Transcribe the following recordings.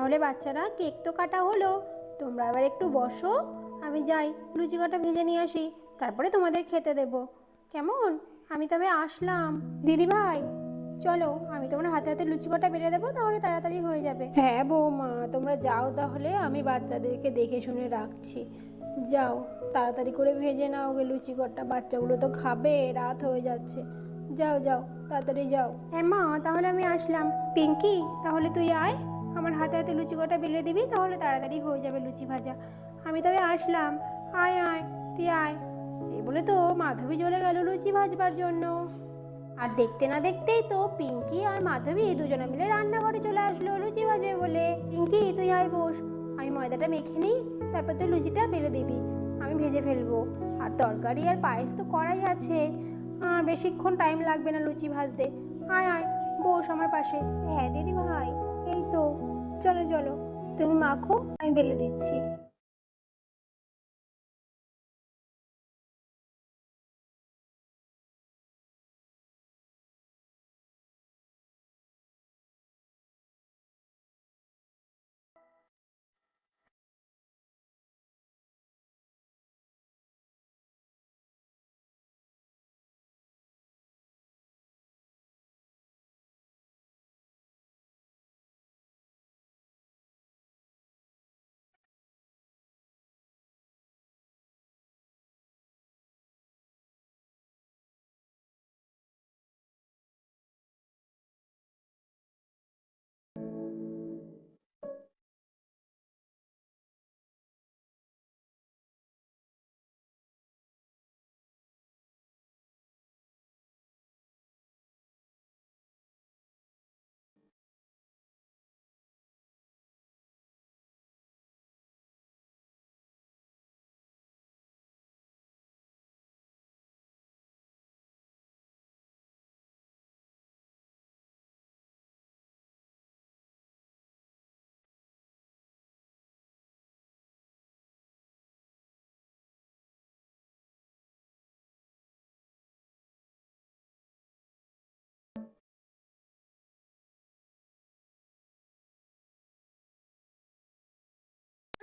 তাহলে বাচ্চারা কেক তো কাটা হলো, তোমরা আবার একটু বসো, আমি যাই লুচি কটা ভেজে নিয়ে আসি, তারপরে তোমাদের খেতে দেব। কেমন? আমি তবে আসলাম। দিদি ভাই চলো, আমি তোমার হাতে হাতে লুচি কটা বেড়ে দেবো, তাহলে তাড়াতাড়ি হয়ে যাবে। হ্যাঁ বৌমা, তোমরা যাও তাহলে, আমি বাচ্চাদেরকে দেখে শুনে রাখছি। যাও, তাড়াতাড়ি করে ভেজে নাও গে লুচি কটা, বাচ্চাগুলো তো খাবে, রাত হয়ে যাচ্ছে। যাও যাও, তাড়াতাড়ি যাও। হ্যাঁ মা, তাহলে আমি আসলাম। পিঙ্কি, তাহলে তুই আয়, আমার হাতে হাতে লুচি কটা বেলে দিবি, তাহলে তাড়াতাড়ি হয়ে যাবে লুচি ভাজা। আমি তবে আসলাম। আয় আয়, তুই আয়। এই বলে তো মাধবী চলে গেল লুচি ভাজবার জন্য। আর দেখতে না দেখতেই তো পিঙ্কি আর মাধবী দুজনে মিলে রান্নাঘরে চলে আসলো লুচি ভাজবে বলে। পিঙ্কি, তুই আয় বস, আমি ময়দাটা মেখে নিই, তারপর তুই লুচিটা বেলে দিবি, আমি ভেজে ফেলবো। আর তরকারি আর পায়েস তো করাই আছে, বেশিক্ষণ টাইম লাগবে না লুচি ভাজতে। আয় আয়, বস আমার পাশে। হ্যাঁ দিদি ভাই, এই তো, চলো চলো, তুমি মাখো, আমি বেলে দিচ্ছি।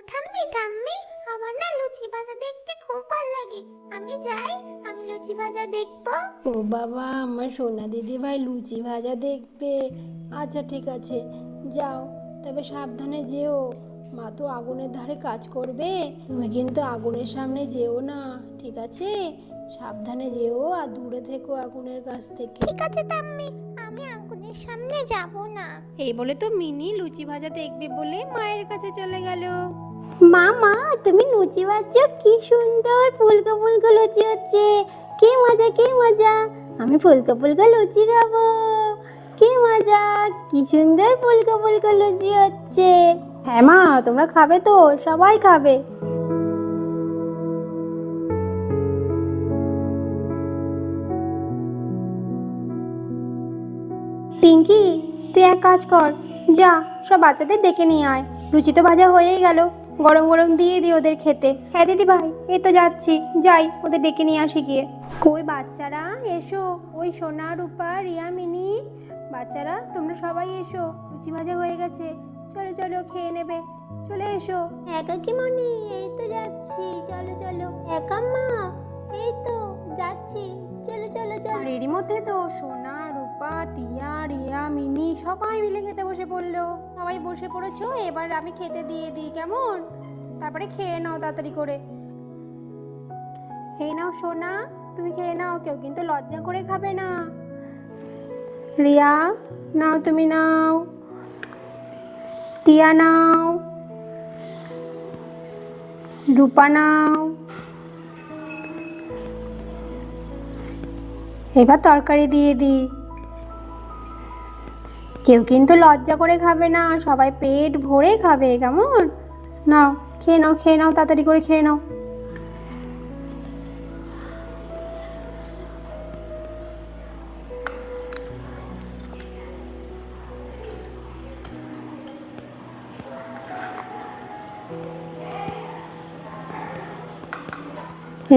ঠাম্মি ঠাম্মি, আমার না লুচি ভাজা দেখতে খুব ভালো লাগে। আমি যাই, আমি লুচি ভাজা দেখবো। ও বাবা, আমার সোনা দিদি ভাই লুচি ভাজা দেখবে? আচ্ছা ঠিক আছে, যাও, তবে সাবধানে যেও, মা তো আগুনের ধারে কাজ করবে, তুমি কিন্তু আগুনের সামনে যেও না, ঠিক আছে? সাবধানে যেও আর দূরে থেকো আগুনের কাছ থেকে। ঠিক আছে ঠাম্মি, আমি আগুনের সামনে যাব না। এই বলে তো মিনি লুচি ভাজা দেখবে বলে মায়ের কাছে চলে গেল। মা মা, তুমি লুচি ভাজছো, কি সুন্দর ফুলকো ফুলকো লুচি হচ্ছে। কি মজা কি মজা, আমি ফুলকো ফুলকো লুচি খাবো। কি মজা, কি সুন্দর ফুলকো ফুলকো লুচি হচ্ছে। হ্যাঁ মা, তোমরা খাবে তো? সবাই খাবে। পিঙ্কি, তুই এক কাজ কর, যা সব বাচ্চাদের ডেকে নিয়ে আয়, লুচি তো ভাজা হয়েই গেল, গরম গরম দিয়ে দি ওদের খেতে। হ্যাঁ দিদি ভাই, এই তো যাচ্ছি, যাই ওদের ডেকে নিয়ে আসি গিয়ে। কই বাচ্চারা, এসো, ওই সোনা রূপা রিয়া মিনি, বাচ্চারা তোমরা সবাই এসো, লুচি ভাজা হয়ে গেছে, চলো চলো খেয়ে নেবে, চলে এসো। একাকিমণি, এই তো যাচ্ছি, চলো চলো। একাম্মা, এই তো যাচ্ছি, চলো চলো চলো। আর এরই মধ্যে তো সোনা রূপা টিয়া রিয়া মিনি সবাই মিলে খেতে বসে পড়লো। সবাই বসে পড়েছো, এবার আমি খেতে দিয়ে দিই কেমন? তারপরে খেয়ে নাও তাড়াতাড়ি করে। খেয়ে নাও সোনা, তুমি খেয়ে নাও, কেউ কিন্তু লজ্জা করে খাবে না। রিয়া, নাও তুমি নাও, টিয়া নাও, রূপা নাও। এবার তরকারি দিয়ে দিই, কেউ কিন্তু লজ্জা করে খাবে না, সবাই পেট ভরে খাবে কেমন? নাও, খেয়ে নাও খেয়ে নাও, তাড়াতাড়ি করে খেয়ে নাও।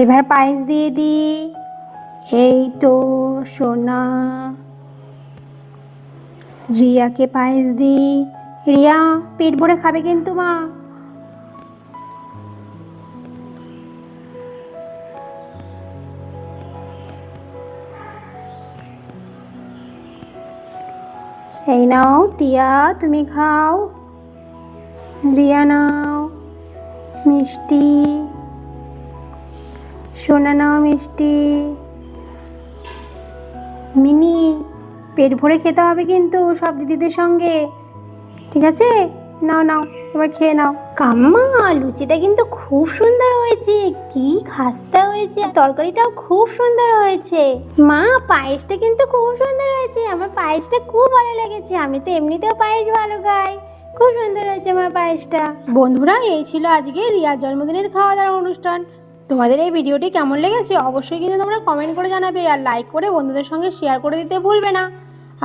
এবার পায়েস দিয়ে দিই, এই তো সোনা। রিয়াকে পায়েস দিই, রিয়া পেট ভরে খাবে কিন্তু মা। এই নাও টিয়া, তুমি খাও। রিয়া নাও মিষ্টি, সোনা নাও মিষ্টি। মিনি পেট ভরে খেতে হবে কিন্তু সব দিদিদের সঙ্গে, ঠিক আছে? নাও নাও, এবার খেয়ে নাও। কাম্মা লুচিটা কিন্তু খুব সুন্দর হয়েছে, কি খাস্তা হয়েছে, তরকারিটাও খুব সুন্দর হয়েছে। মা পায়েসটা কিন্তু খুব সুন্দর হয়েছে, আমার পায়েসটা খুব ভালো লেগেছে, আমি তো এমনিতেও পায়েস ভালো খাই। খুব সুন্দর হয়েছে আমার পায়েসটা। বন্ধুরা, এই ছিল আজকে রিয়ার জন্মদিনের খাওয়া দাওয়ার অনুষ্ঠান। তোমাদের এই ভিডিওটি কেমন লেগেছে অবশ্যই কিন্তু তোমরা কমেন্ট করে জানাবে, আর লাইক করে বন্ধুদের সঙ্গে শেয়ার করে দিতে ভুলবে না।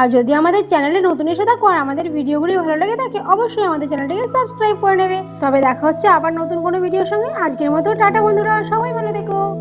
আর যদি আমাদের চ্যানেলে নতুন এসে থাকো আর আমাদের ভিডিওগুলি ভালো লেগে থাকে অবশ্যই আমাদের চ্যানেলটিকে সাবস্ক্রাইব করে নেবে। তবে দেখা হচ্ছে আবার নতুন কোনো ভিডিওর সঙ্গে। আজকের মতো টাটা বন্ধুরা, সবাই ভালো থেকো।